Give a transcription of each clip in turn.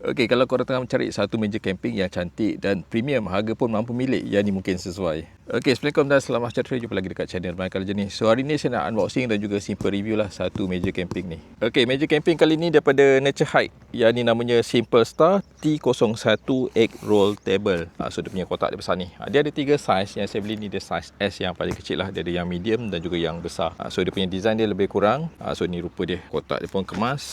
Okey, kalau korang tengah mencari satu meja camping yang cantik dan premium, harga pun mampu milik, yang ni mungkin sesuai. Okey, Assalamualaikum dan selamat sejahtera, jumpa lagi dekat channel Remakan Jenis. So hari ni saya nak unboxing dan juga simple review lah satu meja camping ni. Okey, meja camping kali ni daripada Nature Hike, yang ni namanya Simple Star T01 Egg Roll Table. So dia punya kotak dia besar ni. Dia ada 3 saiz, yang saya beli ni dia saiz S yang paling kecil lah. Dia ada yang medium dan juga yang besar. So dia punya design dia lebih kurang. So ni rupa dia, kotak dia pun kemas.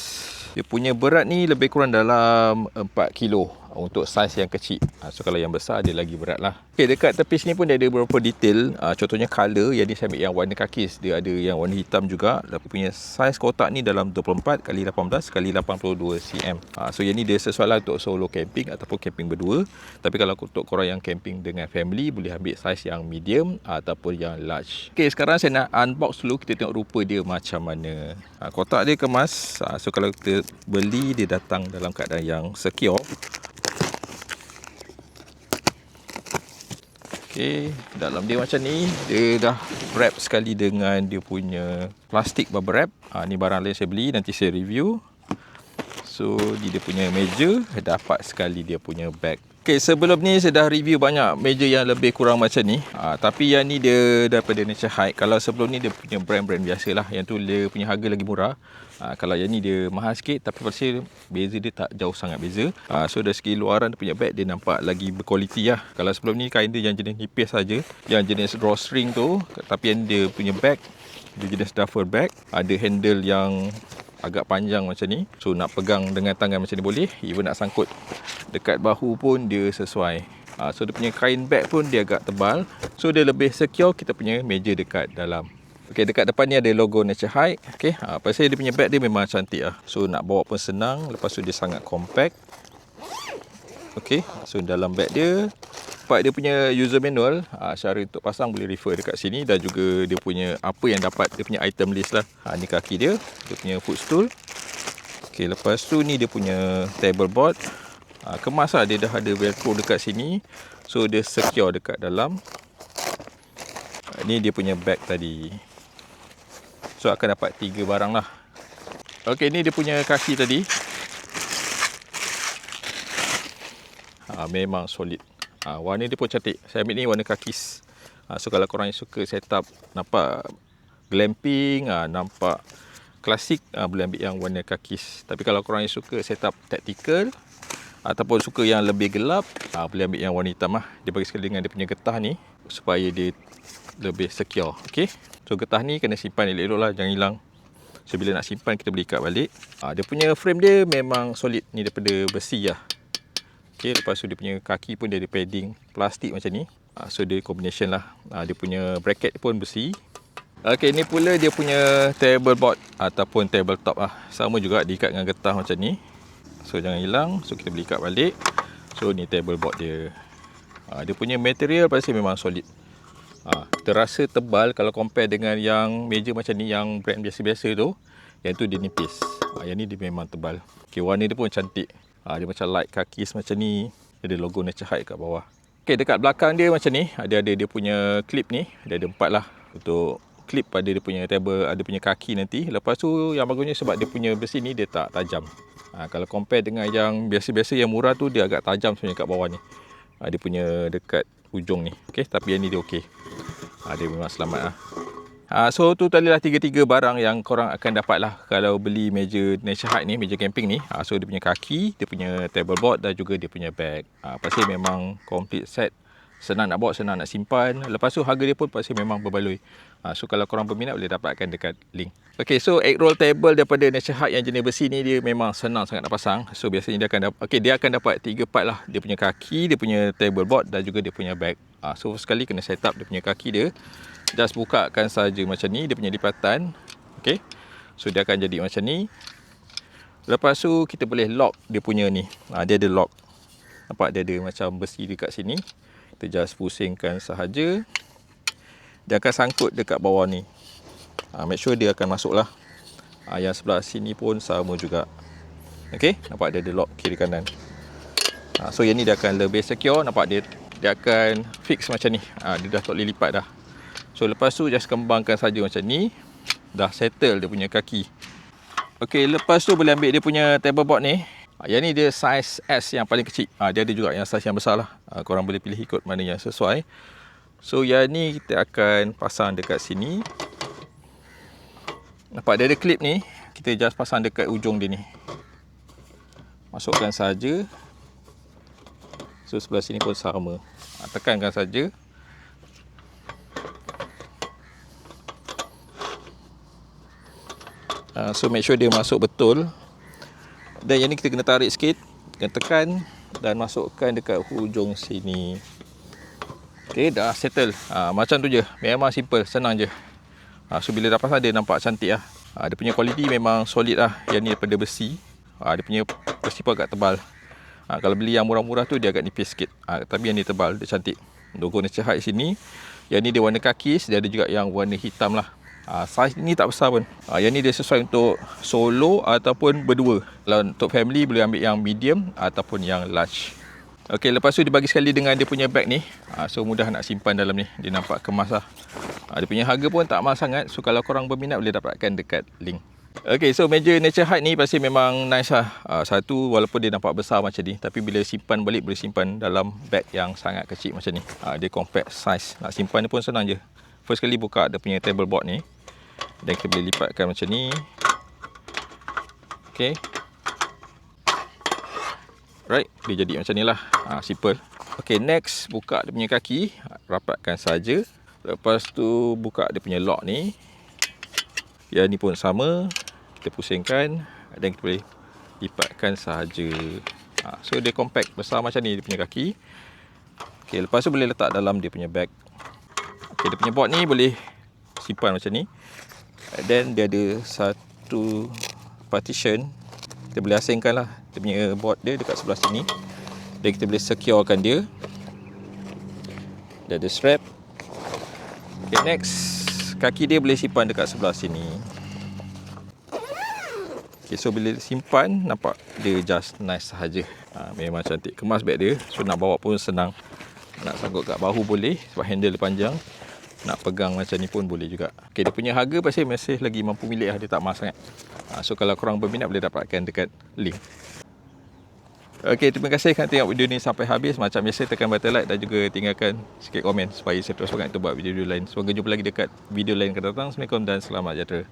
Dia punya berat ni lebih kurang dalam 4 kilo untuk saiz yang kecil. So kalau yang besar dia lagi berat lah. Okay, dekat tepi sini pun dia ada beberapa detail. Contohnya color, yang ni saya ambil yang warna kakis. Dia ada yang warna hitam juga. Dia punya saiz kotak ni dalam 24 x 18 x 82 cm. So yang ni dia sesuai lah untuk solo camping ataupun camping berdua. Tapi kalau untuk korang yang camping dengan family, boleh ambil saiz yang medium ataupun yang large. Okay, sekarang saya nak unbox dulu. Kita tengok rupa dia macam mana. Kotak dia kemas. So kalau kita beli, dia datang dalam keadaan yang secure. Okey, dalam dia macam ni. Dia dah wrap sekali dengan dia punya plastik bubble wrap. Ni barang lain saya beli, nanti saya review. So ni dia punya meja, dapat sekali dia punya bag. Okey, sebelum ni saya dah review banyak meja yang lebih kurang macam ni. Tapi yang ni dia daripada Nature Hike. Kalau sebelum ni dia punya brand-brand biasa lah. Yang tu dia punya harga lagi murah. Kalau yang ni dia mahal sikit, tapi pasal beza dia tak jauh sangat beza. So dari segi luaran dia punya bag, dia nampak lagi berkualiti lah. Kalau sebelum ni kain dia yang jenis nipis saja, yang jenis drawstring tu. Tapi yang dia punya bag, dia jenis duffel bag. Ada handle yang agak panjang macam ni. So nak pegang dengan tangan macam ni boleh. Even nak sangkut dekat bahu pun dia sesuai. So dia punya kain bag pun dia agak tebal. So dia lebih secure kita punya meja dekat dalam. Okey, dekat depan ni ada logo Nature Hike. Okey, pasal dia punya bag dia memang cantik lah. So nak bawa pun senang. Lepas tu dia sangat compact. Okey, so dalam bag dia dia punya user manual. Cara untuk pasang boleh refer dekat sini. Dan juga dia punya apa yang dapat, dia punya item list lah. Ni kaki dia, dia punya footstool. Okey, lepas tu ni dia punya table board. Kemas lah, dia dah ada velcro dekat sini. So dia secure dekat dalam. Ni dia punya bag tadi. So akan dapat 3 barang lah. Okey, ni dia punya kaki tadi. Memang solid. Warna dia pun cantik. Saya ambil ni warna kakis. So kalau korang yang suka setup nampak glamping, nampak klasik, boleh ambil yang warna kakis. Tapi kalau korang yang suka setup tactical ataupun suka yang lebih gelap, boleh ambil yang warna hitam lah. Dia bagi sekali dengan dia punya getah ni supaya dia lebih secure. Okey. So getah ni kena simpan elok-elok lah, jangan hilang. So bila nak simpan kita boleh ikat balik. Dia punya frame dia memang solid. Ni daripada besi lah. Okay, lepas tu dia punya kaki pun dia ada padding plastik macam ni. So dia combination lah. Dia punya bracket pun besi. Okay, ni pula dia punya table board ataupun table top lah. Sama juga diikat dengan getah macam ni. So jangan hilang. So kita boleh ikat balik. So ni table board dia. Dia punya material pasti memang solid. Terasa tebal kalau compare dengan yang meja macam ni, yang brand biasa-biasa tu. Yang tu dia nipis. Yang ni dia memang tebal. Okay, warna dia pun cantik. Dia macam light kakis macam ni. Ada logo Nature Hike kat bawah. Okay, dekat belakang dia macam ni. Ada dia punya clip ni. Dia ada 4 lah. Untuk clip pada dia punya table, ada punya kaki nanti. Lepas tu yang bagusnya sebab dia punya besi ni dia tak tajam. Kalau compare dengan yang biasa-biasa yang murah tu, dia agak tajam sebenarnya kat bawah ni. Dia punya dekat ujung ni. Okay, tapi yang ni dia okey. Dia memang selamat lah. So tu tadi lah 3 barang yang korang akan dapat lah kalau beli meja Nature Hike ni, meja camping ni. So dia punya kaki, dia punya table board dan juga dia punya bag. Pasti memang complete set. Senang nak bawa, senang nak simpan. Lepas tu harga dia pun pasti memang berbaloi. So kalau korang berminat boleh dapatkan dekat link. Okay, so egg roll table daripada Nature Hike yang jenis besi ni, dia memang senang sangat nak pasang. So biasanya dia akan dapat, dia akan dapat 3 part lah. Dia punya kaki, dia punya table board dan juga dia punya bag. So sekali kena set up dia punya kaki dia. Just bukakan saja macam ni, dia punya lipatan. Okay, so dia akan jadi macam ni. Lepas tu kita boleh lock dia punya ni. Dia ada lock. Nampak dia ada macam besi dekat sini. Kita just pusingkan sahaja. Dia akan sangkut dekat bawah ni. Make sure dia akan masuk lah. Yang sebelah sini pun sama juga. Okay, nampak dia ada lock kiri kanan. So yang ni dia akan lebih secure. Nampak dia akan fix macam ni. Dia dah tak boleh lipat dah. So lepas tu just kembangkan saja macam ni. Dah settle dia punya kaki. Okey, lepas tu boleh ambil dia punya table board ni. Yang ni dia saiz S yang paling kecil. Dia ada juga yang saiz yang besar lah. Korang boleh pilih ikut mana yang sesuai. So yang ni kita akan pasang dekat sini. Nampak dia ada klip ni. Kita just pasang dekat ujung dia ni. Masukkan saja. So sebelah sini pun sama. Tekankan saja. So make sure dia masuk betul. Dan yang ni kita kena tarik sikit, kena tekan dan masukkan dekat hujung sini. Okay, dah settle. Macam tu je. Memang simple, senang je. So bila dah pasang dia nampak cantik lah. Dia punya kualiti memang solid lah. Yang ni daripada besi. Dia punya besi pun agak tebal. Kalau beli yang murah-murah tu dia agak nipis sikit. Tapi yang ni tebal, dia cantik. Logo Nature Hike sini. Yang ni dia warna kakis, dia ada juga yang warna hitam lah. Saiz ni tak besar pun. Yang ni dia sesuai untuk solo ataupun berdua. Kalau untuk family boleh ambil yang medium ataupun yang large. Okey, lepas tu dia bagi sekali dengan dia punya bag ni. So mudah nak simpan dalam ni. Dia nampak kemas lah. Dia punya harga pun tak mahal sangat. So kalau korang berminat boleh dapatkan dekat link. Okey, so meja Nature Hike ni pasti memang nice lah. Satu, walaupun dia nampak besar macam ni, tapi bila simpan balik boleh simpan dalam bag yang sangat kecil macam ni. Dia compact size. Nak simpan dia pun senang je. First kali buka dia punya table board ni. Dan kita boleh lipatkan macam ni. Okay. Right, dia jadi macam ni lah. Simple. Okay, next buka dia punya kaki. Rapatkan saja. Lepas tu buka dia punya lock ni. Yang ni pun sama. Kita pusingkan. Dan kita boleh lipatkan saja. So dia compact, besar macam ni dia punya kaki. Okay, lepas tu boleh letak dalam dia punya bag. Okay, dia punya board ni boleh simpan macam ni. Dan dia ada satu partition. Kita boleh asingkan lah dia punya board dia dekat sebelah sini. Dan kita boleh securekan dia. Dia ada strap. Okay, next. Kaki dia boleh simpan dekat sebelah sini. Okay, so bila simpan, nampak dia just nice sahaja. Memang cantik. Kemas beg dia. So nak bawa pun senang. Nak sangkut kat bahu boleh sebab handle dia panjang. Nak pegang macam ni pun boleh juga. Okay, dia punya harga pasti masih lagi mampu milik lah. Dia tak mahal sangat. So kalau korang berminat boleh dapatkan dekat link. Okay, terima kasih kerana tengok video ni sampai habis. Macam biasa tekan button like dan juga tinggalkan sikit komen supaya saya terus semangat untuk buat video-video lain. Semoga jumpa lagi dekat video lain akan datang. Assalamualaikum dan selamat sejahtera.